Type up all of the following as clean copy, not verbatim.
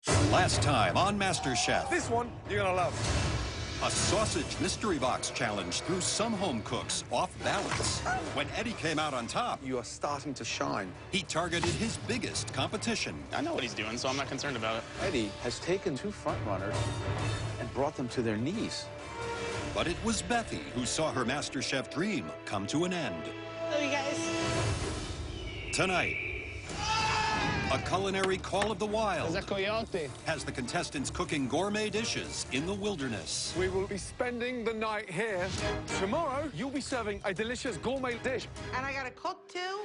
Last time on MasterChef, This one you're gonna love. a sausage mystery box challenge threw some home cooks off balance. When Eddie came out on top, You are starting to shine. he targeted his biggest competition. I know what he's doing, so I'm not concerned about it. Eddie has taken two front runners and brought them to their knees. But it was Bethy who saw her MasterChef dream come to an end. Hello, you guys. Tonight, a culinary call of the wild coyote. has the contestants cooking gourmet dishes in the wilderness. We will be spending the night here. Tomorrow, you'll be serving a delicious gourmet dish. And I gotta cook too?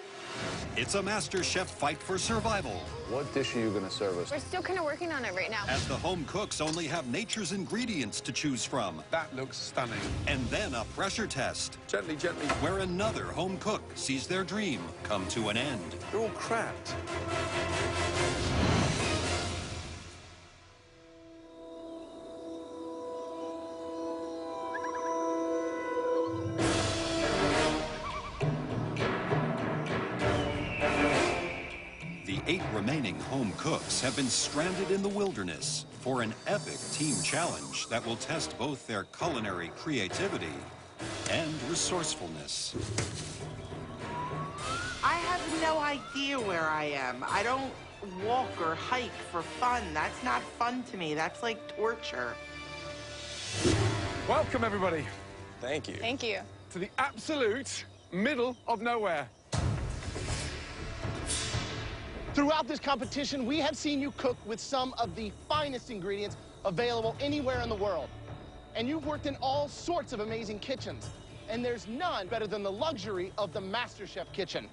It's a MasterChef fight for survival, What dish are you going to serve us? We're still kind of working on it right now. as the home cooks only have nature's ingredients to choose from. That looks stunning. And then a pressure test, Gently, gently. where another home cook sees their dream come to an end. They're all cracked. The 8 remaining home cooks have been stranded in the wilderness for an epic team challenge that will test both their culinary creativity and resourcefulness. I have no idea where I am. I don't walk or hike for fun. That's not fun to me. That's like torture. Welcome, everybody, Thank you. Thank you. to the absolute middle of nowhere. Throughout this competition, we have seen you cook with some of the finest ingredients available anywhere in the world. And you've worked in all sorts of amazing kitchens. And there's none better than the luxury of the MasterChef kitchen.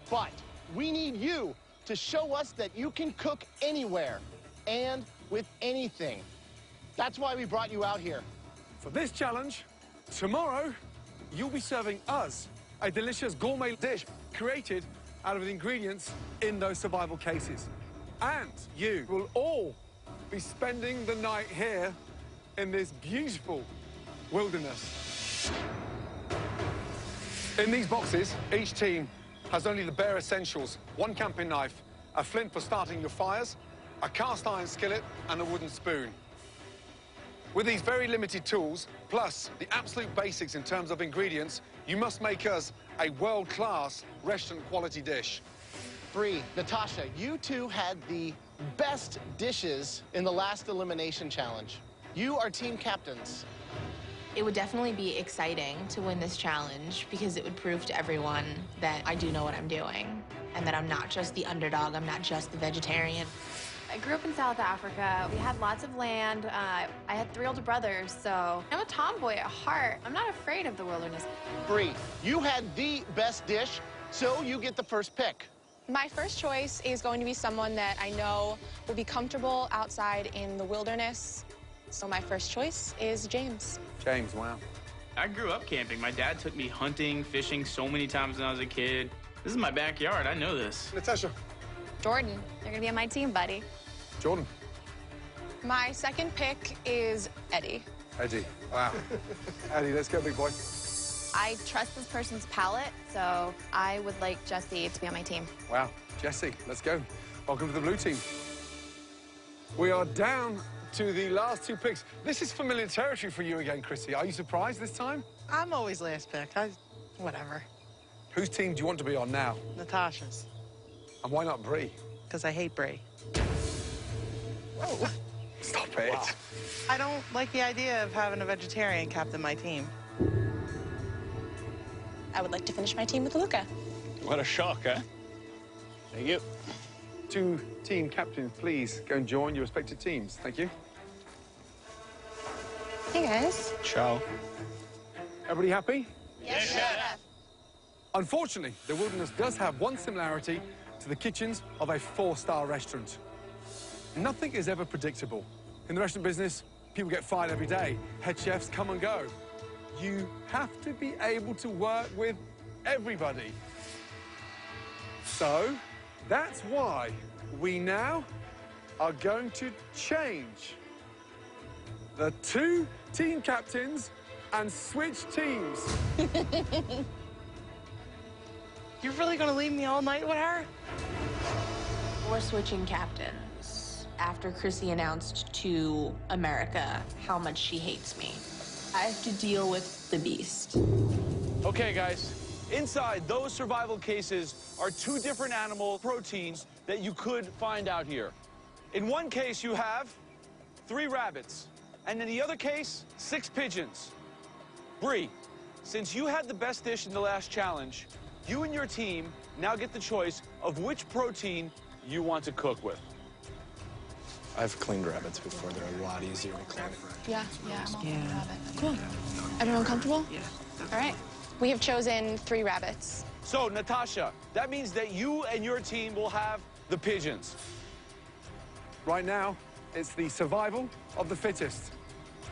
But we need you to show us that you can cook anywhere and with anything. That's why we brought you out here. For this challenge, tomorrow, you'll be serving us a delicious gourmet dish created out of the ingredients in those survival cases. And you will all be spending the night here in this beautiful wilderness. In these boxes, each team has only the bare essentials: one camping knife, a flint for starting your fires, a cast iron skillet, and a wooden spoon. With these very limited tools, plus the absolute basics in terms of ingredients, you must make us a world-class restaurant-quality dish. Bree, Natasha, you two had the best dishes in the last elimination challenge. You are team captains. It would definitely be exciting to win this challenge because it would prove to everyone that I do know what I'm doing and that I'm not just the underdog, I'm not just the vegetarian. I grew up in South Africa. We had lots of land. I had 3 older brothers, so I'm a tomboy at heart. I'm not afraid of the wilderness. Bree, you had the best dish, so you get the first pick. My first choice is going to be someone that I know will be comfortable outside in the wilderness. So my first choice is James. James, wow. I grew up camping. My dad took me hunting, fishing so many times when I was a kid. This is my backyard. I know this. Natasha. Jordan, you're gonna be on my team, buddy. Jordan. My second pick is Eddie. Eddie. Wow. Eddie, let's go, big boy. I trust this person's palate, so I would like Jesse to be on my team. Wow. Jesse, let's go. Welcome to the blue team. We are down to the last 2 picks. This is familiar territory for you again, Chrissy. Are you surprised this time? I'm always last pick. Whatever. Whose team do you want to be on now? Natasha's. And why not Bree? Because I hate Brie. Oh. Stop it. Wow. I don't like the idea of having a vegetarian captain my team. I would like to finish my team with Luca. What a shock, huh? Thank you. 2 team captains, please go and join your respective teams. Thank you. Hey, guys. Ciao. Everybody happy? Yes, Chef. Unfortunately, the wilderness does have one similarity to the kitchens of a 4-star restaurant. Nothing is ever predictable. In the restaurant business, people get fired every day. Head chefs come and go. You have to be able to work with everybody. So, that's why we now are going to change the 2 team captains and switch teams. You're really gonna leave me all night with her? We're switching captains. after Chrissy announced to America how much she hates me. I have to deal with the beast. Okay, guys. Inside those survival cases are 2 different animal proteins that you could find out here. In one case, you have 3 rabbits, and in the other case, 6 pigeons. Bree, since you had the best dish in the last challenge, you and your team now get the choice of which protein you want to cook with. I've cleaned rabbits before. They're a lot easier to clean. Yeah, I'm all for rabbit. Cool. Everyone comfortable? Yeah. All right. We have chosen 3 rabbits. So, Natasha, that means that you and your team will have the pigeons. Right now, it's the survival of the fittest.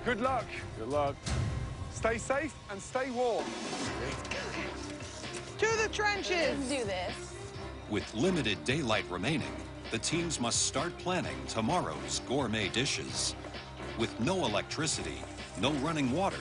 Good luck. Good luck. Stay safe and stay warm. To the trenches. Let's do this. With limited daylight remaining, the teams must start planning tomorrow's gourmet dishes. With no electricity, no running water,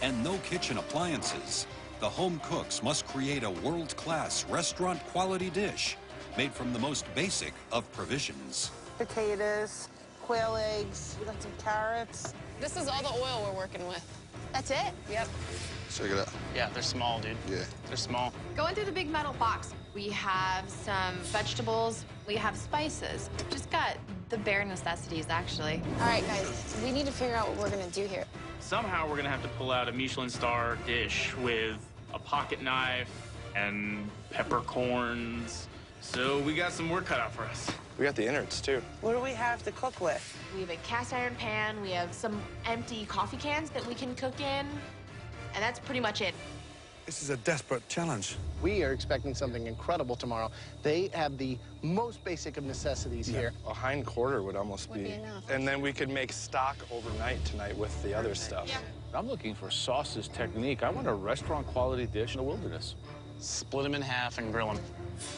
and no kitchen appliances, the home cooks must create a world-class restaurant-quality dish made from the most basic of provisions. Potatoes, quail eggs, we got some carrots. This is all the oil we're working with. That's it? Yep. Check it out. Yeah, they're small, dude. Yeah. They're small. Go into the big metal box. We have some vegetables. We have spices. Just got the bare necessities, actually. All right, guys, we need to figure out what we're gonna do here. Somehow we're gonna have to pull out a Michelin star dish with a pocket knife and peppercorns. So we got some work cut out for us. We got the innards, too. What do we have to cook with? We have a cast iron pan. We have some empty coffee cans that we can cook in. And that's pretty much it. This is a desperate challenge. We are expecting something incredible tomorrow. They have the most basic of necessities here. A hind quarter would almost Would be enough. And then we could make stock overnight tonight with the other stuff. Yeah. I'm looking for sauces technique. I want a restaurant-quality dish in the wilderness. Split them in half and grill them.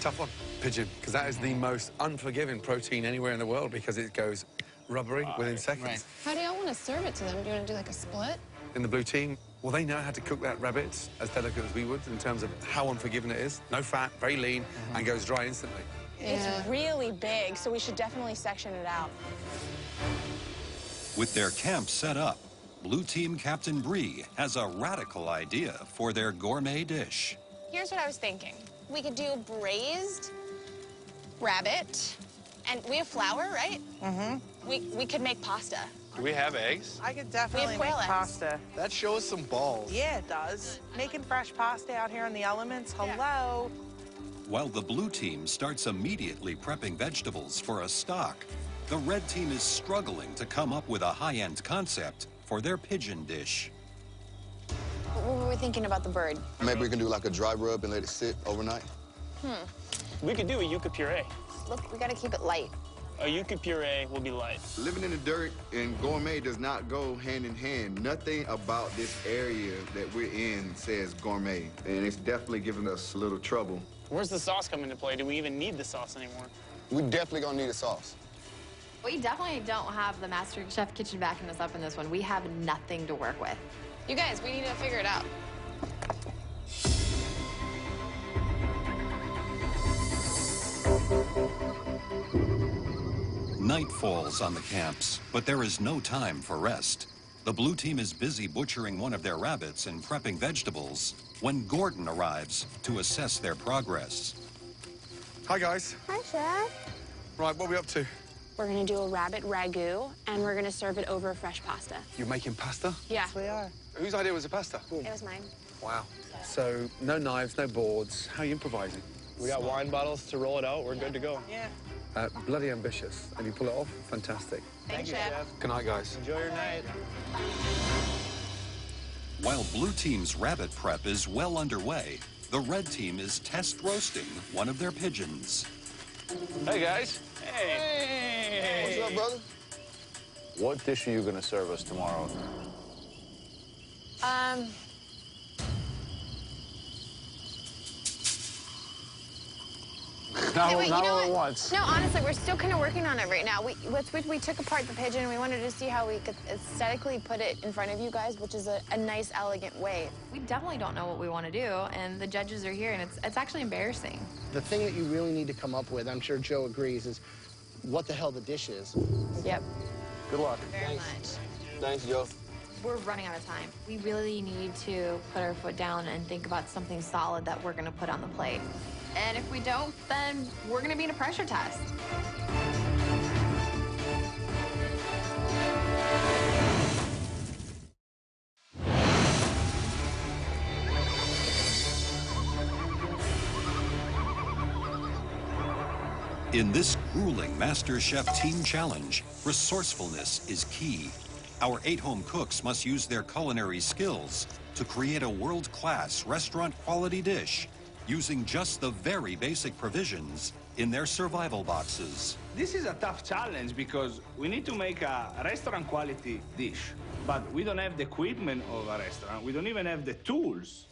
Tough one, pigeon, because that is the most unforgiving protein anywhere in the world because it goes rubbery within seconds. Right. How do y'all want to serve it to them? Do you want to do like a split? In the blue team, well, they know how to cook that rabbit as delicate as we would in terms of how unforgiving it is. No fat, very lean, and goes dry instantly. It's really big, so we should definitely section it out. With their camp set up, Blue Team Captain Bree has a radical idea for their gourmet dish. Here's what I was thinking. We could do braised rabbit, and we have flour, right? Mm-hmm. We could make pasta. Do we have eggs? I could definitely make quail eggs. pasta. That shows us some balls. Yeah, it does. Making fresh pasta out here in the elements, hello. While the blue team starts immediately prepping vegetables for a stock, the red team is struggling to come up with a high-end concept for their pigeon dish. What were we thinking about the bird? Maybe we can do like a dry rub and let it sit overnight. We could do a yucca puree. Look, we gotta keep it light. A yucca puree will be light. Living in the dirt and gourmet does not go hand in hand. Nothing about this area that we're in says gourmet, and it's definitely giving us a little trouble. Where's the sauce come into play? Do we even need the sauce anymore? We definitely gonna need a sauce. We definitely don't have the MasterChef kitchen backing us up in this one. We have nothing to work with. You guys, we need to figure it out. Night falls on the camps, but there is no time for rest. The blue team is busy butchering one of their rabbits and prepping vegetables when Gordon arrives to assess their progress. Hi, guys. Hi, Chef. Right, what are we up to? We're gonna do a rabbit ragu, and we're gonna serve it over fresh pasta. You're making pasta? Yeah, We are. Whose idea was the pasta? it was mine. Wow. So, no knives, no boards. How are you improvising? We got wine bottles to roll it out. We're good to go. Yeah. Bloody ambitious. And you pull it off? Fantastic. Thanks, Chef. Good night, guys. Enjoy your night. While blue team's rabbit prep is well underway, the red team is test roasting one of their pigeons. Hey, guys. Hey! What's up, brother? What dish are you going to serve us tomorrow? Okay, wait, you know all at what? once. No, honestly, we're still kind of working on it right now. We took apart the pigeon. We wanted to see how we could aesthetically put it in front of you guys, which is a nice, elegant way. We definitely don't know what we want to do, and the judges are here, and it's actually embarrassing. The thing that you really need to come up with, I'm sure Joe agrees, is what the hell the dish is. Yep. Good luck. Very much. Thanks, Joe. We're running out of time. We really need to put our foot down and think about something solid that we're gonna put on the plate. And if we don't, then we're gonna be in a pressure test. In this grueling MasterChef team challenge, resourcefulness is key. Our 8 home cooks must use their culinary skills to create a world-class restaurant-quality dish using just the very basic provisions in their survival boxes. This is a tough challenge because we need to make a restaurant-quality dish, but we don't have the equipment of a restaurant. We don't even have the tools.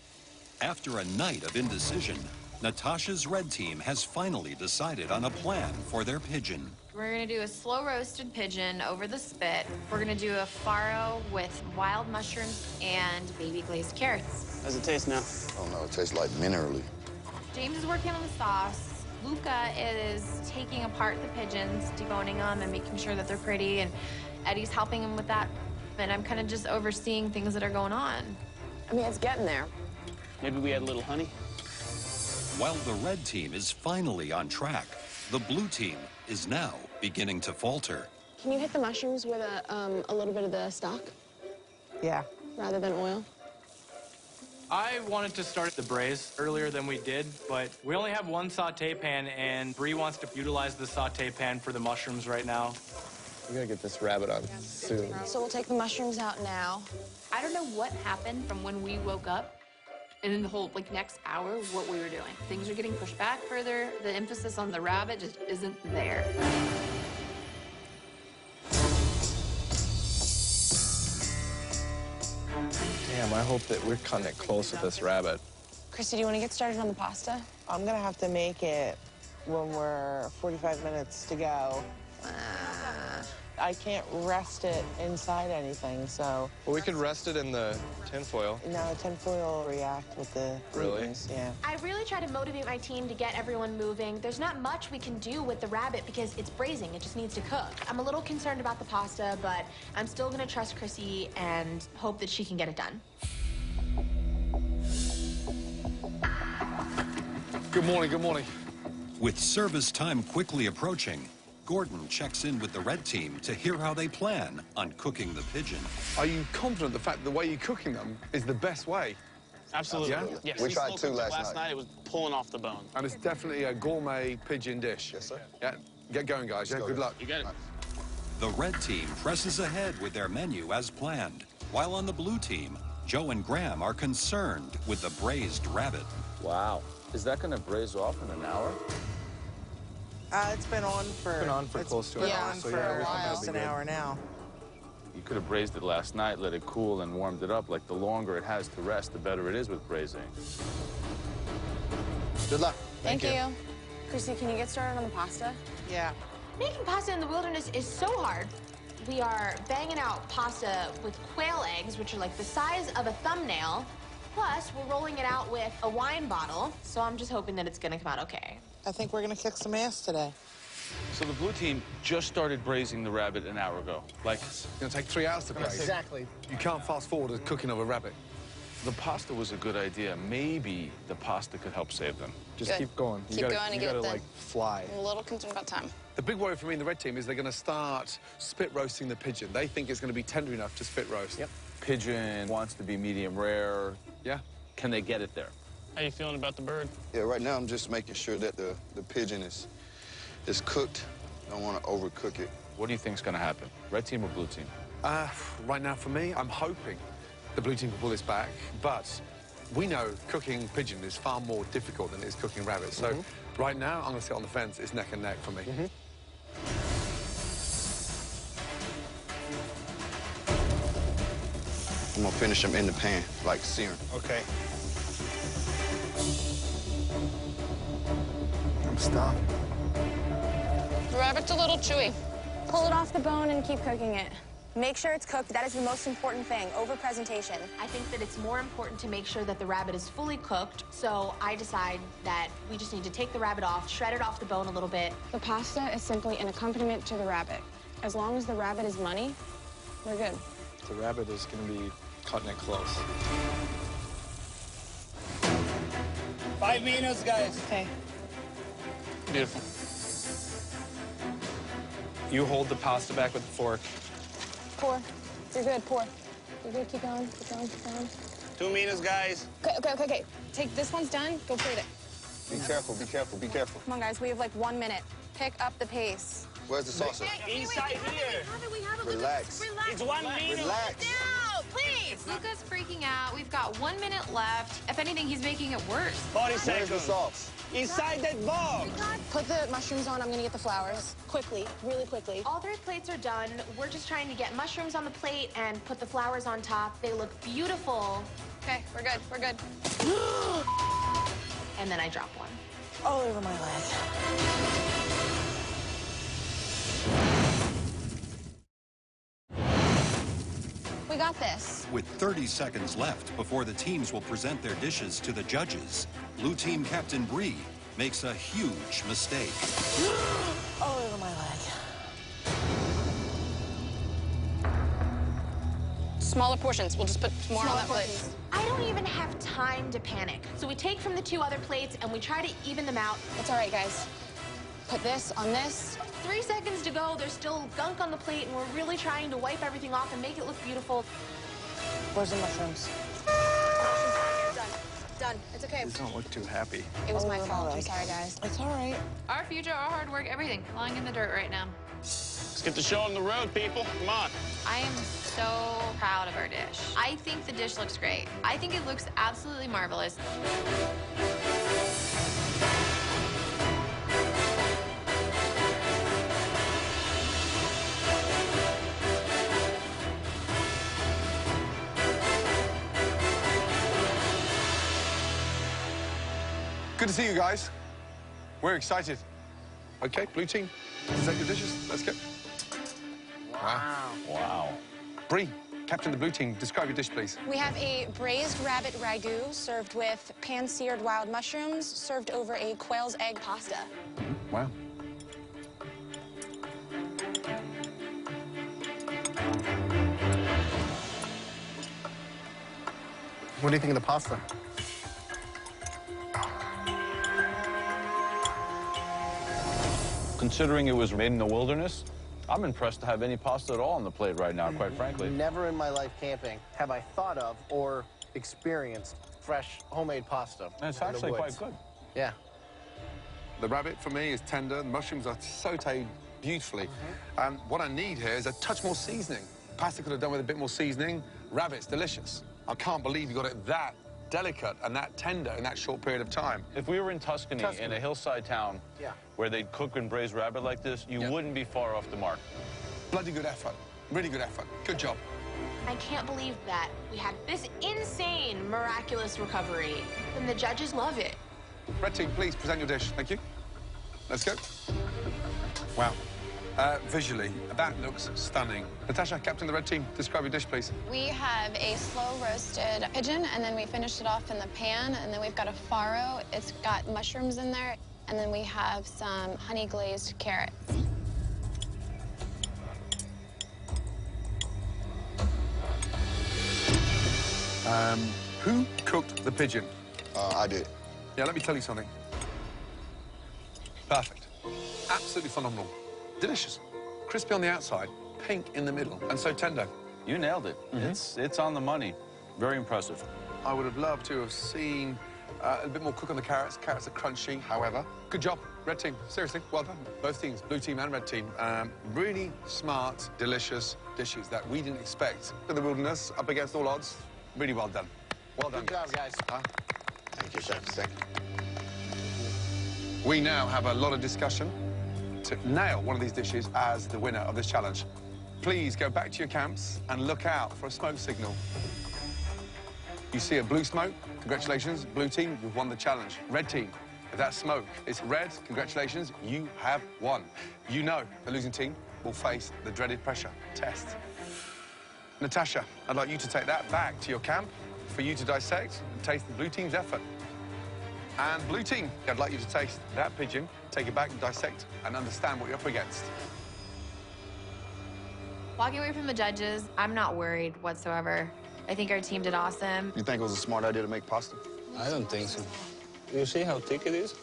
After a night of indecision, Natasha's red team has finally decided on a plan for their pigeon. We're gonna do a slow roasted pigeon over the spit. We're gonna do a farro with wild mushrooms and baby glazed carrots. How's it taste now? Oh no, it tastes like minerally. James is working on the sauce. Luca is taking apart the pigeons, deboning them and making sure that they're pretty, and Eddie's helping him with that. And I'm kind of just overseeing things that are going on. I mean, it's getting there. Maybe we add a little honey? While the red team is finally on track, the blue team is now beginning to falter. Can you hit the mushrooms with a little bit of the stock Yeah. rather than oil? I wanted to start the braise earlier than we did, but we only have one saute pan, and Bree wants to utilize the saute pan for the mushrooms right now. We gotta get this rabbit on soon. So we'll take the mushrooms out now. I don't know what happened from when we woke up and in the whole, next hour, what we were doing. Things are getting pushed back further. The emphasis on the rabbit just isn't there. Damn, I hope that we're cutting it close with this rabbit. Christy, do you want to get started on the pasta? I'm gonna have to make it when we're 45 minutes to go. I can't rest it inside anything, so. Well, we could rest it in the tinfoil. No, tinfoil will react with the Really? glutens, yeah. I really try to motivate my team to get everyone moving. There's not much we can do with the rabbit because it's braising. It just needs to cook. I'm a little concerned about the pasta, but I'm still gonna trust Chrissy and hope that she can get it done. Good morning, good morning. With service time quickly approaching, Gordon checks in with the red team to hear how they plan on cooking the pigeon. Are you confident the fact the way you're cooking them is the best way? Absolutely. Yeah? Yes. We tried two last night. It was pulling off the bone. And it's definitely a gourmet pigeon dish. Yes, sir. Yeah, get going, guys. Yeah, good luck. You got it. The red team presses ahead with their menu as planned, while on the blue team, Joe and Graham are concerned with the braised rabbit. Wow. Is that going to braise off in an hour? It's been on for... close to an hour. For a while. It's an hour now. You could have braised it last night, let it cool, and warmed it up. Like, the longer it has to rest, the better it is with braising. Good luck. Thank you. Christy, can you get started on the pasta? Yeah. Making pasta in the wilderness is so hard. We are banging out pasta with quail eggs, which are like the size of a thumbnail. Plus, we're rolling it out with a wine bottle. So I'm just hoping that it's gonna come out okay. I think we're gonna kick some ass today. So the blue team just started braising the rabbit an hour ago. Like, It's gonna take 3 hours to braise. Exactly. You can't fast forward the cooking of a rabbit. the pasta was a good idea. Maybe the pasta could help save them. Just keep going. Keep going and you get gotta it done. like fly. I'm a little concerned about time. The big worry for me in the red team is they're gonna start spit roasting the pigeon. They think it's gonna be tender enough to spit roast. Yep. Pigeon wants to be medium rare. Yeah. Can they get it there? How you feeling about the bird? Yeah, right now I'm just making sure that the pigeon is cooked. I don't want to overcook it. What do you think's gonna happen? Red team or blue team? Right now for me, I'm hoping the blue team will pull this back, but we know cooking pigeon is far more difficult than it is cooking rabbit. So right now, I'm gonna sit on the fence. It's neck and neck for me. I'm gonna finish them in the pan, like searing. Okay. I'm stopped. The rabbit's a little chewy. Pull it off the bone and keep cooking it. Make sure it's cooked. That is the most important thing, over presentation. I think that it's more important to make sure that the rabbit is fully cooked, so I decide that we just need to take the rabbit off, shred it off the bone a little bit. The pasta is simply an accompaniment to the rabbit. As long as the rabbit is money, we're good. The rabbit is going to be cutting it close. 5 minutes, guys. Okay. Beautiful. You hold the pasta back with the fork. Pour. You're good, pour. You're good, keep going, keep going, keep going. 2 minutes, guys. Okay. Take, this one's done, go plate it. Be careful, be careful, be careful. Come on, guys, we have like 1 minute. Pick up the pace. Where's the salsa? Inside here. We have it. Relax. It's 1 minute. Relax. No, please. Luca's freaking out. We've got 1 minute left. If anything, he's making it worse. 40 Where's seconds. the sauce? Inside that bowl. Put the mushrooms on, I'm gonna get the flowers. Quickly, really quickly. All 3 plates are done. We're just trying to get mushrooms on the plate and put the flowers on top. They look beautiful. Okay, we're good, we're good. And then I drop one. All over my leg. We got this. With 30 seconds left before the teams will present their dishes to the judges, Blue Team Captain Bree makes a huge mistake. All over my leg. Smaller portions, we'll just put more on that plate. I don't even have time to panic. So we take from the 2 other plates and we try to even them out. It's all right, guys. Put this on this. 3 seconds to go. There's still gunk on the plate, and we're really trying to wipe everything off and make it look beautiful. Where's the mushrooms? Done. It's okay. You don't look too happy. It was my fault. I'm sorry, guys. It's all right. Our future, our hard work, everything lying in the dirt right now. Let's get the show on the road, people. Come on. I am so proud of our dish. I think the dish looks great. I think it looks absolutely marvelous. Good to see you guys. We're excited. Okay, blue team, present your dishes. Let's go. Wow. Bree, captain of the blue team, describe your dish, please. We have a braised rabbit ragu served with pan-seared wild mushrooms served over a quail's egg pasta. Wow. What do you think of the pasta? Considering it was made in the wilderness, I'm impressed to have any pasta at all on the plate right now, quite frankly. Never in my life camping have I thought of or experienced fresh homemade pasta. And it's in the actually woods. quite good. Yeah. The rabbit, for me, is tender. The mushrooms are sautéed beautifully. And what I need here is a touch more seasoning. Pasta could have done with a bit more seasoning. Rabbit's delicious. I can't believe you got it that delicate and that tender in that short period of time. If we were in Tuscany, in a hillside town where they'd cook and braise rabbit like this, you wouldn't be far off the mark. Bloody good effort. Really good effort. Good job. I can't believe that we had this insane, miraculous recovery. And the judges love it. Red team, please present your dish. Thank you. Let's go. Wow. Visually, that looks stunning. Natasha, captain of the red team, describe your dish, please. We have a slow-roasted pigeon, and then we finished it off in the pan, and then we've got a farro. It's got mushrooms in there, and then we have some honey-glazed carrots. Who cooked the pigeon? I did. Yeah, let me tell you something. Perfect. Absolutely phenomenal. Delicious. Crispy on the outside, pink in the middle, and so tender. You nailed it. It's on the money. Very impressive. I would have loved to have seen a bit more cook on the carrots. Carrots are crunchy, however. Good job, red team. Seriously, well done. Both teams, blue team and red team. Really smart, delicious dishes that we didn't expect. In the wilderness, up against all odds. Really well done. Well done, Good job, guys. Thank you, chef. Thank you. We now have a lot of discussion to nail one of these dishes as the winner of this challenge. Please go back to your camps and look out for a smoke signal. You see a blue smoke, congratulations. Blue team, you've won the challenge. Red team, if that smoke is red, congratulations, you have won. You know, the losing team, will face the dreaded pressure test. Natasha, I'd like you to take that back to your camp for you to dissect and taste the blue team's effort. And blue team, I'd like you to taste that pigeon, take it back and dissect and understand what you're up against. Walking away from the judges, I'm not worried whatsoever. I think our team did awesome. You think it was a smart idea to make pasta? I don't think so. You see how thick it is?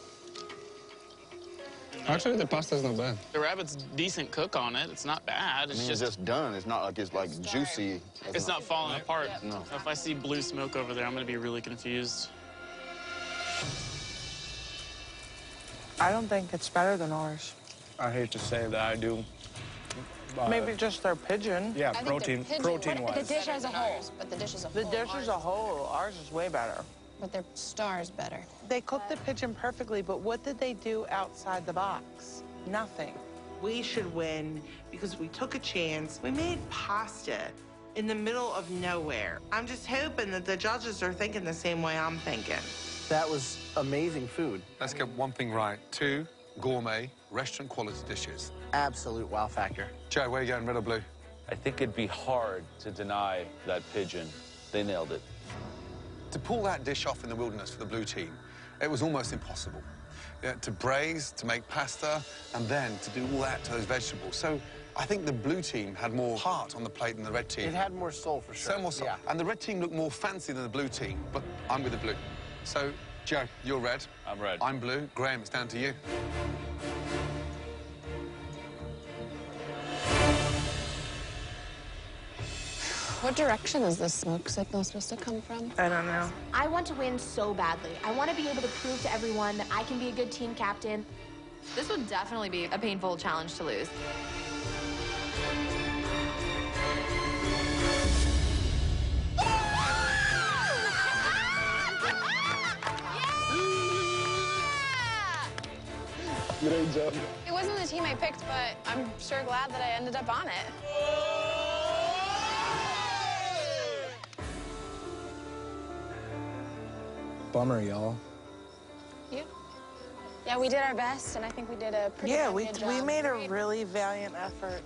Actually, the pasta's not bad. The rabbit's decent cook on it. It's not bad. It's just done. It's not like it's like juicy. It's not falling apart. No. If I see blue smoke over there, I'm gonna be really confused. I don't think it's better than ours. I hate to say that I do. Maybe just their pigeon. Yeah, I think the protein-wise. The dish as a whole, but the dish as a whole. The dish as a whole, ours is way better. But their star's better. They cooked the pigeon perfectly, but what did they do outside the box? Nothing. We should win because we took a chance. We made pasta in the middle of nowhere. I'm just hoping that the judges are thinking the same way I'm thinking. That was amazing food. Let's get one thing right. 2 gourmet, restaurant quality dishes. Absolute wow factor. Joe, where are you going, red or blue? I think it'd be hard to deny that pigeon. They nailed it. To pull that dish off in the wilderness for the blue team, it was almost impossible. Yeah, to braise, to make pasta, and then to do all that to those vegetables. So I think the blue team had more heart on the plate than the red team. It had more soul, for sure. So more soul. Yeah. And the red team looked more fancy than the blue team, but I'm with the blue. So, Joe, you're red. I'm red. I'm blue. Graham, it's down to you. What direction is this smoke signal supposed to come from? I don't know. I want to win so badly. I want to be able to prove to everyone that I can be a good team captain. This would definitely be a painful challenge to lose. Great job. It wasn't the team I picked, but I'm sure glad that I ended up on it. Bummer, y'all. Yeah, we did our best, and I think we did a pretty good job. we made a really valiant effort.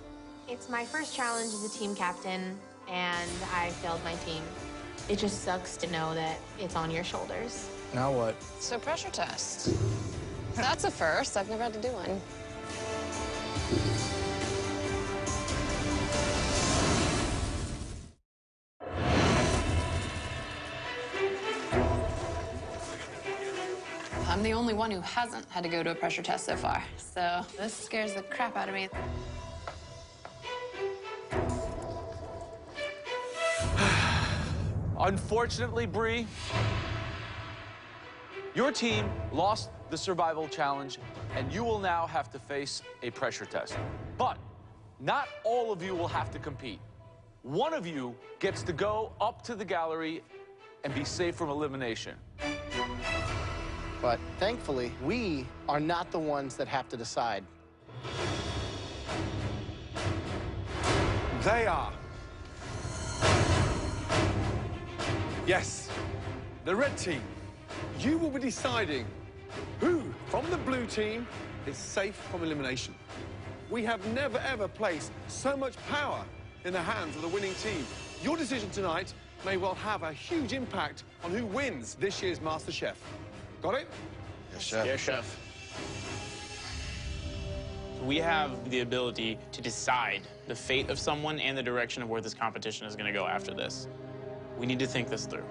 It's my first challenge as a team captain, and I failed my team. It just sucks to know that it's on your shoulders. Now what? So pressure test. That's a first. I've never had to do one. I'm the only one who hasn't had to go to a pressure test so far, so this scares the crap out of me. Unfortunately, Bree, your team lost the survival challenge, and you will now have to face a pressure test. But not all of you will have to compete. One of you gets to go up to the gallery and be safe from elimination. But thankfully, we are not the ones that have to decide. They are. Yes, the red team. You will be deciding who from the blue team is safe from elimination. We have never, ever placed so much power in the hands of the winning team. Your decision tonight may well have a huge impact on who wins this year's MasterChef. Got it? Yes, chef. Yes, chef. We have the ability to decide the fate of someone and the direction of where this competition is going to go after this. We need to think this through.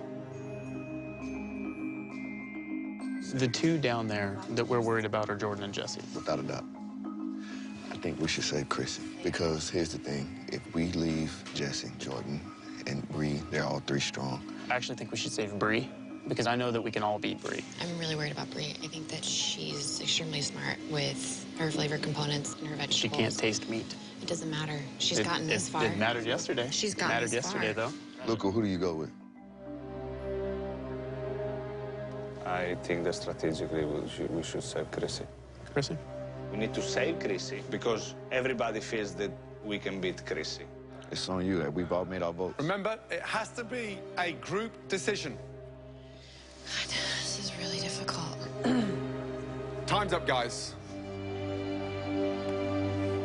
The two down there that we're worried about are Jordan and Jesse. Without a doubt. I think we should save Chrissy, because here's the thing. If we leave Jesse, Jordan, and Bree, they're all 3 strong. I actually think we should save Bree, because I know that we can all beat Bree. I'm really worried about Bree. I think that she's extremely smart with her flavor components and her vegetables. She can't taste meat. It doesn't matter. She's gotten this far. It mattered yesterday. She's gotten mattered this far. yesterday, though. Luca, who do you go with? I think that strategically we should save Chrissy. Chrissy? We need to save Chrissy because everybody feels that we can beat Chrissy. It's on you. We've all made our votes. Remember, it has to be a group decision. God, this is really difficult. Time's up, guys.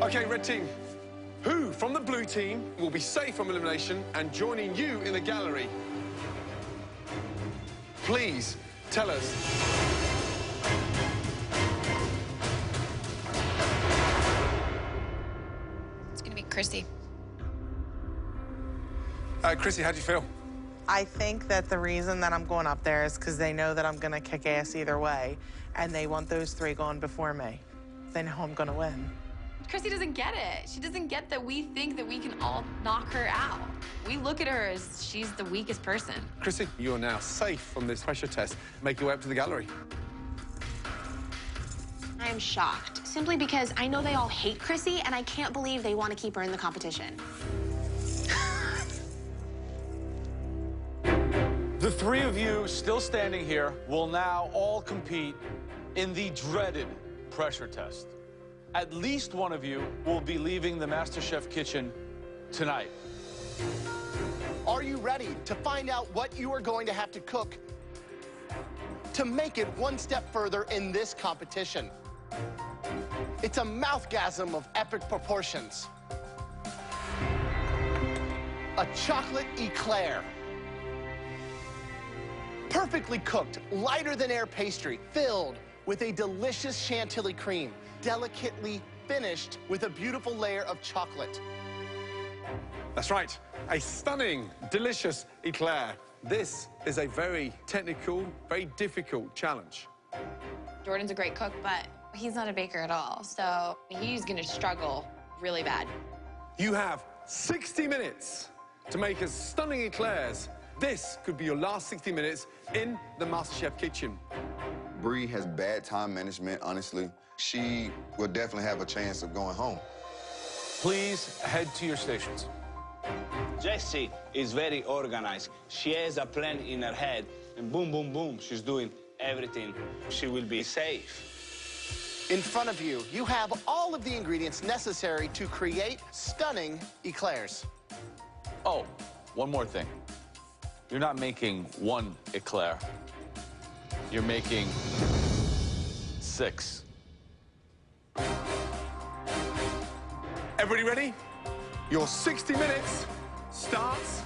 Okay, red team, Who from the blue team will be safe from elimination and joining you in the gallery? Please tell us. It's gonna be Chrissy. Chrissy, how do you feel? I think that the reason that I'm going up there is because they know that I'm going to kick ass either way, and they want those three going before me. They know I'm going to win. Chrissy doesn't get it. She doesn't get that we think that we can all knock her out. We look at her as she's the weakest person. Chrissy, you are now safe from this pressure test. Make your way up to the gallery. I am shocked, simply because I know they all hate Chrissy, and I can't believe they want to keep her in the competition. The three of you still standing here will now all compete in the dreaded pressure test. At least one of you will be leaving the MasterChef kitchen tonight. Are you ready to find out what you are going to have to cook to make it one step further in this competition? It's a mouthgasm of epic proportions. A chocolate eclair. Perfectly cooked, lighter-than-air pastry filled with a delicious chantilly cream, delicately finished with a beautiful layer of chocolate. That's right, a stunning, delicious eclair. This is a very technical, very difficult challenge. Jordan's a great cook, but he's not a baker at all, so he's gonna struggle really bad. You have 60 minutes to make us stunning eclairs. This could be your last 60 minutes in the MasterChef kitchen. Bree has bad time management, honestly. She will definitely have a chance of going home. Please head to your stations. Jessie is very organized. She has a plan in her head, and boom, boom, boom, she's doing everything. She will be safe. In front of you, you have all of the ingredients necessary to create stunning eclairs. Oh, one more thing. You're not making one eclair. You're making 6. Everybody ready? Your 60 minutes starts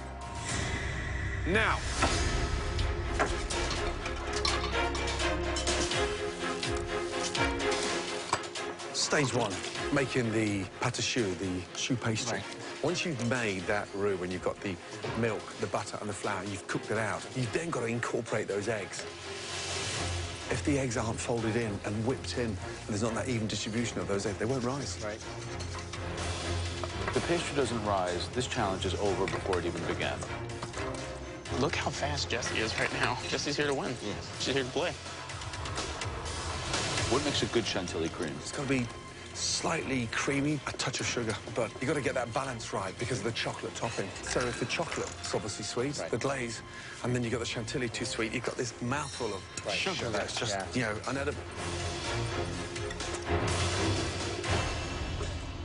now. Stage 1, making the pâte à choux, the choux pastry. Right. Once you've made that roux and you've got the milk, the butter and the flour, you've cooked it out, you've then got to incorporate those eggs. If the eggs aren't folded in and whipped in, and there's not that even distribution of those eggs, they won't rise. Right. If the pastry doesn't rise, this challenge is over before it even began. Look how fast Jessie is right now. Jessie's here to win. She's here to play. What makes a good chantilly cream? It's got to be slightly creamy, a touch of sugar, but you've got to get that balance right because of the chocolate topping. So if the chocolate's obviously sweet, Right. the glaze, and then you've got the chantilly too sweet, you've got this mouthful of sugar that's just, you know, unedible.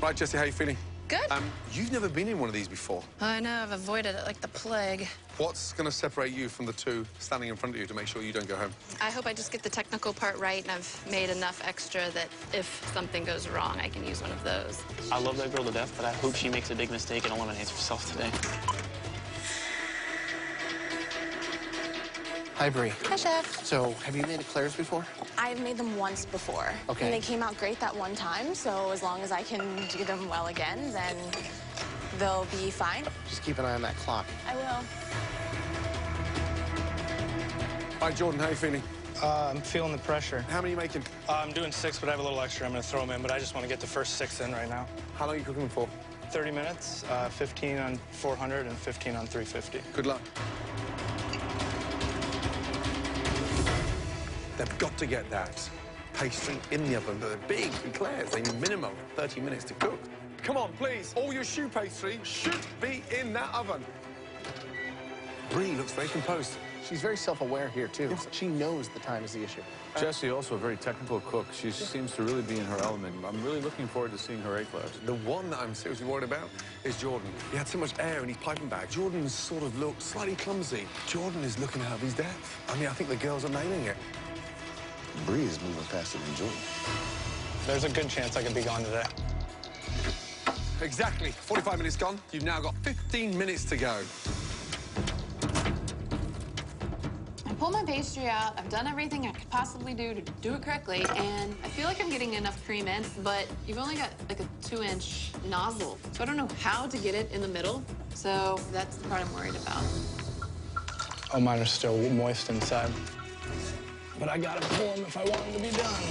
Right, Jessie, how are you feeling? Good. You've never been in one of these before. I know, I've avoided it like the plague. What's going to separate you from the two standing in front of you to make sure you don't go home? I hope I just get the technical part right, and I've made enough extra that if something goes wrong, I can use one of those. I love that girl to death, but I hope she makes a big mistake and eliminates herself today. Hi, Bree. Hi, Chef. So, have you made eclairs before? I've made them once before. Okay. And they came out great that one time, so as long as I can do them well again, then they'll be fine. Just keep an eye on that clock. I will. Hi, Jordan, how are you feeling? I'm feeling the pressure. How many are you making? I'm doing 6, but I have a little extra. I'm going to throw them in, but I just want to get the first 6 in right now. How long are you cooking them for? 30 minutes, 15 on 400 and 15 on 350. Good luck. They've got to get that pastry in the oven. They're big eclairs. They need minimum 30 minutes to cook. Come on, please. All your choux pastry should be in that oven. Bree looks very composed. She's very self-aware here, too. Yes. She knows the time is the issue. Jessie, also a very technical cook. She seems to really be in her element. I'm really looking forward to seeing her eclairs. The one that I'm seriously worried about is Jordan. He had so much air in his piping bag. Jordan sort of looked slightly clumsy. Jordan is looking out of his depth. I mean, I think the girls are nailing it. Bree is moving faster than Jordan. There's a good chance I could be gone today. Exactly. 45 minutes gone. You've now got 15 minutes to go. I pulled my pastry out. I've done everything I could possibly do to do it correctly, and I feel like I'm getting enough cream in, but you've only got like a 2-inch nozzle, so I don't know how to get it in the middle. So that's the part I'm worried about. Oh, mine are still moist inside. But I gotta pull them if I want them to be done.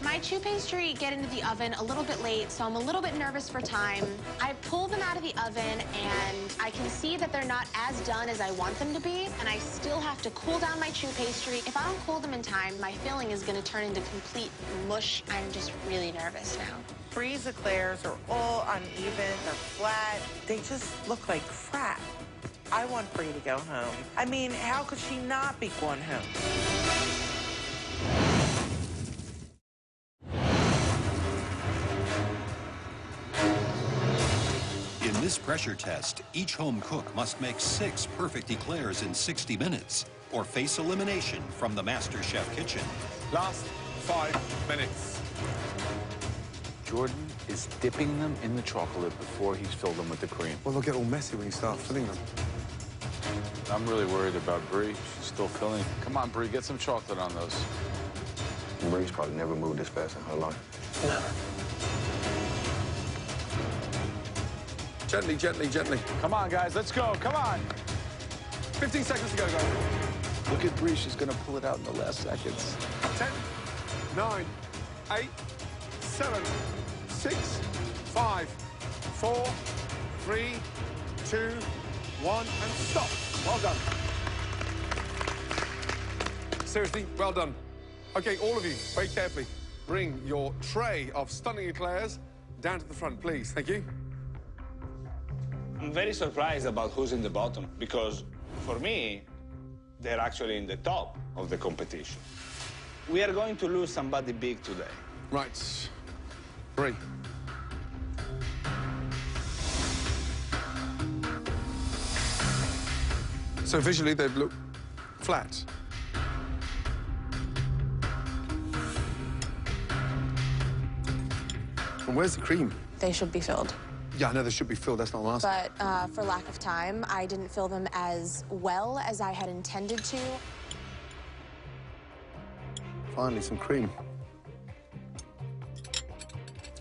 My chew pastry get into the oven a little bit late, so I'm a little bit nervous for time. I pull them out of the oven, and I can see that they're not as done as I want them to be, and I still have to cool down my chew pastry. If I don't cool them in time, my filling is going to turn into complete mush. I'm just really nervous now. Bree's eclairs are all uneven, they're flat. They just look like crap. I want Bree to go home. I mean, how could she not be going home? In this pressure test, each home cook must make 6 perfect eclairs in 60 minutes or face elimination from the MasterChef kitchen. Last 5 minutes. Jordan is dipping them in the chocolate before he's filled them with the cream. Well, they'll get all messy when you start filling them. I'm really worried about Bree. She's still filling. Come on, Bree, get some chocolate on those. Bree's probably never moved this fast in her life. Never. Gently, gently, gently. Come on, guys, let's go. Come on. 15 seconds to go, guys. Look at Bree. She's going to pull it out in the last seconds. 10, 9, 8, 7, 6, 5, 4, 3, 2, 1, and stop. Well done. Seriously, well done. Okay, all of you, very carefully, bring your tray of stunning eclairs down to the front, please. Thank you. I'm very surprised about who's in the bottom, because for me, they're actually in the top of the competition. We are going to lose somebody big today. Right. Bree. So visually, they look flat. And where's the cream? They should be filled. Yeah, I know they should be filled. That's not what I'm asking. But for lack of time, I didn't fill them as well as I had intended to. Finally, some cream.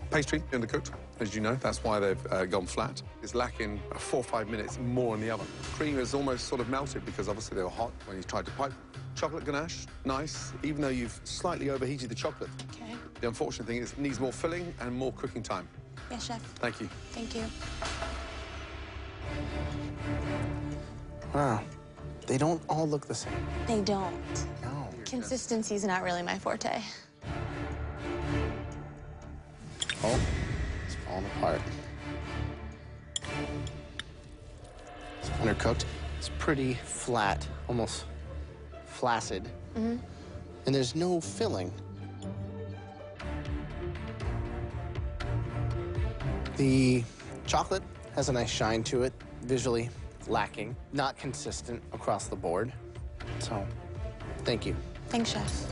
Pastry undercooked, as you know. That's why they've gone flat. It's lacking 4 or 5 minutes more in the oven. Cream is almost sort of melted because obviously they were hot when you tried to pipe. Chocolate ganache, nice, even though you've slightly overheated the chocolate. Okay. The unfortunate thing is it needs more filling and more cooking time. Yes, Chef. Thank you. Thank you. Wow. They don't all look the same. They don't. No. Consistency's not really my forte. Oh, it's falling apart. It's undercooked. It's pretty flat, almost flaccid. Mm-hmm. And there's no filling. The chocolate has a nice shine to it, visually lacking, not consistent across the board. So, thank you. Thanks, Chef.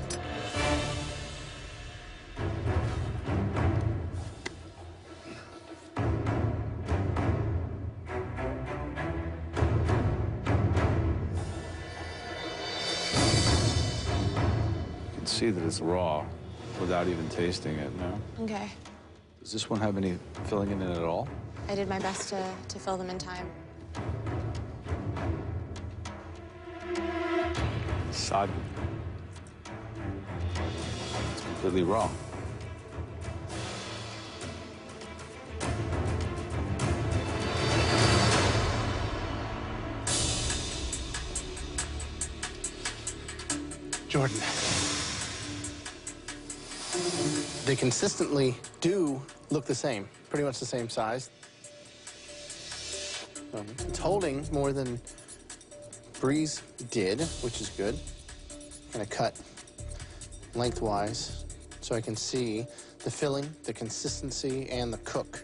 You can see that it's raw without even tasting it, no? Okay. Does this one have any filling in it at all? I did my best to fill them in time. Soggy. It's completely raw. Jordan. They consistently do look the same, pretty much the same size. It's holding more than Bree's did, which is good. I'm gonna cut lengthwise so I can see the filling, the consistency, and the cook.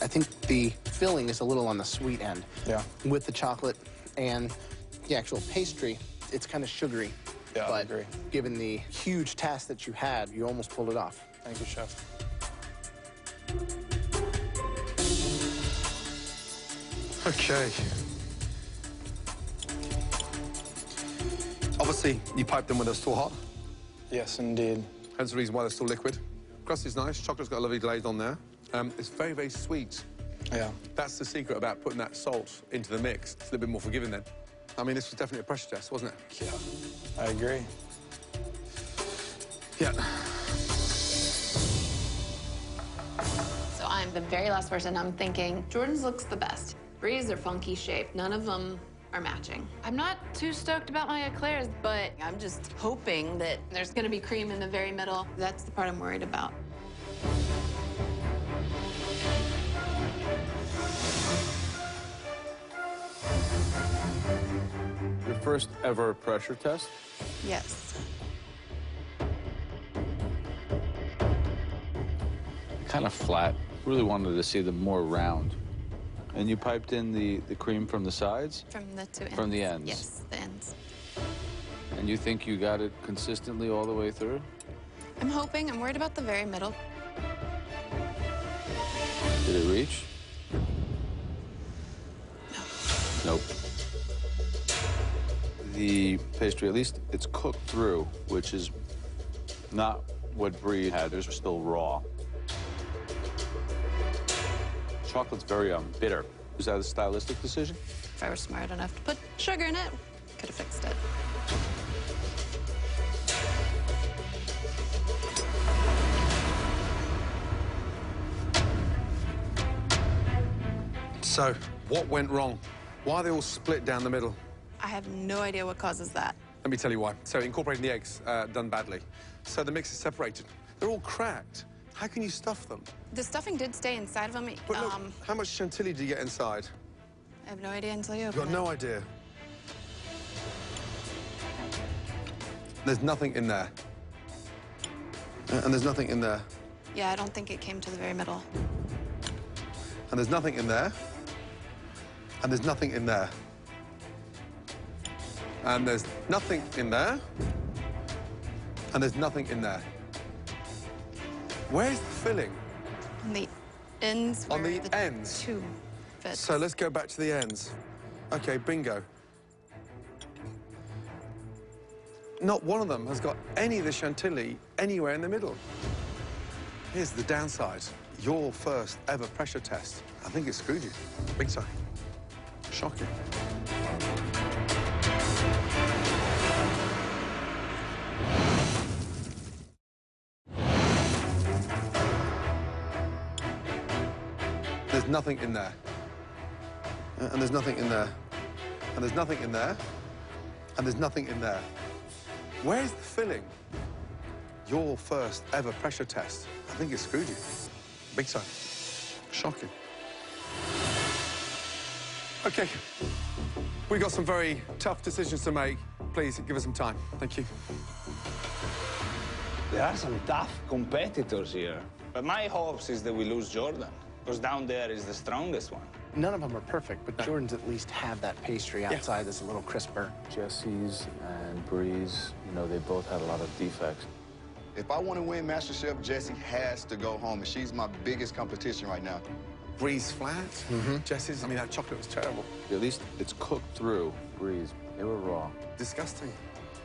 I think the filling is a little on the sweet end. Yeah. With the chocolate and the actual pastry, it's kind of sugary. Yeah, but I agree. Given the huge task that you had, you almost pulled it off. Thank you, Chef. Okay. Obviously, you piped them when they're still hot. Yes, indeed. Hence the reason why they're still liquid. Crust is nice. Chocolate's got a lovely glaze on there. It's very, very sweet. Yeah. That's the secret about putting that salt into the mix. It's a little bit more forgiving then. I mean, this was definitely a pressure test, wasn't it? Yeah, I agree. Yeah. So I'm the very last person. I'm thinking Jordan's looks the best. Bree's are funky shape. None of them are matching. I'm not too stoked about my eclairs, but I'm just hoping that there's gonna be cream in the very middle. That's the part I'm worried about. Your first ever pressure test? Yes. Kind of flat. Really wanted to see them more round. And you piped in the cream from the sides? From the two ends. From the ends? Yes, the ends. And you think you got it consistently all the way through? I'm hoping. I'm worried about the very middle. Did it reach? No. Nope. The pastry, at least it's cooked through, which is not what Brie had. Theirs are still raw. Chocolate's very bitter. Is that a stylistic decision? If I were smart enough to put sugar in it, could have fixed it. So, what went wrong? Why are they all split down the middle? I have no idea what causes that. Let me tell you why. So, incorporating the eggs, done badly. So the mix is separated. They're all cracked. How can you stuff them? The stuffing did stay inside of them. But look, how much chantilly do you get inside? I have no idea until you You've open got no idea. There's nothing in there. And there's nothing in there. Yeah, I don't think it came to the very middle. And there's nothing in there. And there's nothing in there. And there's nothing in there. And there's nothing in there. Where's the filling? On the ends. On the ends? Two bits. So let's go back to the ends. Okay, bingo. Not one of them has got any of the chantilly anywhere in the middle. Here's the downside. Your first ever pressure test. I think it screwed you. Big time. Shocking. There's nothing in there. And there's nothing in there. And there's nothing in there. And there's nothing in there. Where's the filling? Your first ever pressure test. I think it screwed you. Big time. Shocking. Okay. We've got some very tough decisions to make. Please, give us some time. Thank you. There are some tough competitors here. But my hopes is that we lose Jordan, because down there is the strongest one. None of them are perfect, but Jordan's at least have that pastry outside that's a little crisper. Jesse's and Brie's, you know, they both had a lot of defects. If I want to win MasterChef, Jessie has to go home, and she's my biggest competition right now. Brie's flat. Jesse's, I mean, that chocolate was terrible. At least it's cooked through. Brie's, they were raw. Disgusting.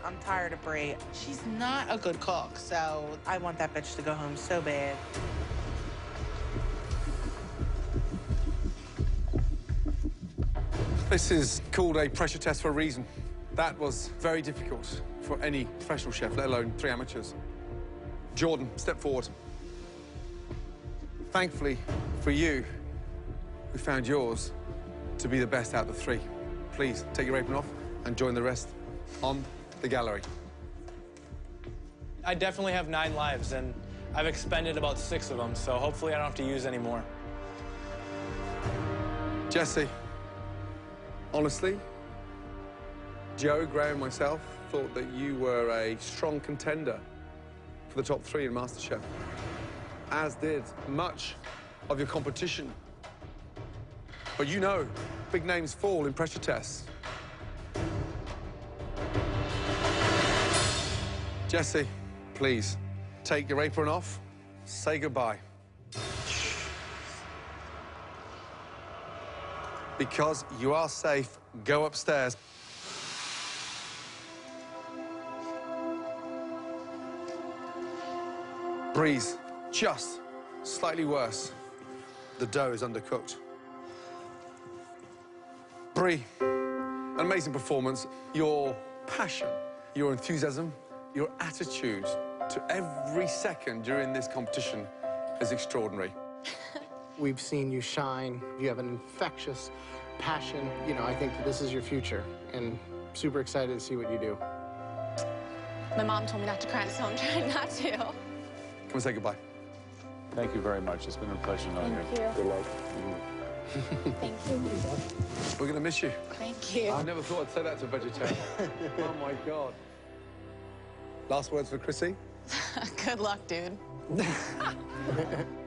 I'm tired of Brie. She's not a good cook, so I want that bitch to go home so bad. This is called a pressure test for a reason. That was very difficult for any professional chef, let alone 3 amateurs. Jordan, step forward. Thankfully for you, we found yours to be the best out of the 3. Please take your apron off and join the rest on the gallery. I definitely have 9 lives, and I've expended about 6 of them, so hopefully I don't have to use any more. Jesse, honestly, Joe, Graham, myself thought that you were a strong contender for the top 3 in MasterChef, as did much of your competition. But you know, big names fall in pressure tests. Jesse, please, take your apron off. Say goodbye. Because you are safe, go upstairs. Breeze, just slightly worse. The dough is undercooked. Bree, an amazing performance. Your passion, your enthusiasm, your attitude to every second during this competition is extraordinary. We've seen you shine. You have an infectious passion. You know, I think that this is your future, and super excited to see what you do. My mom told me not to cry, so I'm trying not to. Come and say goodbye. Thank you very much. It's been a pleasure knowing you. Thank you. Good luck. Thank you. We're going to miss you. Thank you. I never thought I'd say that to a vegetarian. Oh, my God. Last words for Chrissy? Good luck, dude.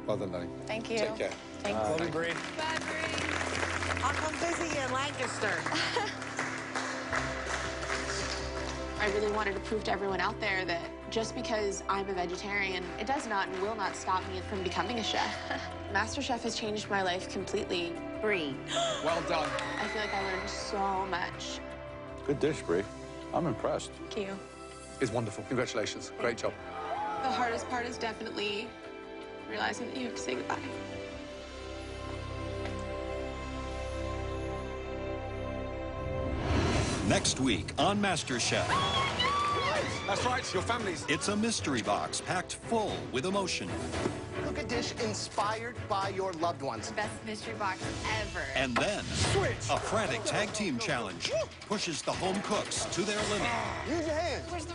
Well done, darling. Thank you. Take care. Thank you. Love you, Bree. Bye, Bree. I'll come visit you in Lancaster. I really wanted to prove to everyone out there that just because I'm a vegetarian, it does not and will not stop me from becoming a chef. MasterChef has changed my life completely. Bree. Well done. I feel like I learned so much. Good dish, Bree. I'm impressed. Thank you. It's wonderful. Congratulations. Great job. The hardest part is definitely realizing that you have to say goodbye. Next week on MasterChef. That's right, your families. It's a mystery box packed full with emotion. Cook a dish inspired by your loved ones. Best mystery box ever. And then, a frantic tag team challenge pushes the home cooks to their limit. Use your hands. Where's the...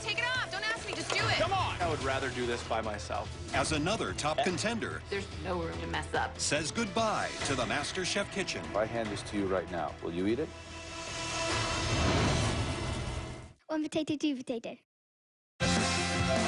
Take it off. Don't ask me. Just do it. Come on! I would rather do this by myself. As another top contender There's no room to mess up. says goodbye to the MasterChef kitchen. If I hand this to you right now, will you eat it? One potato, two potato.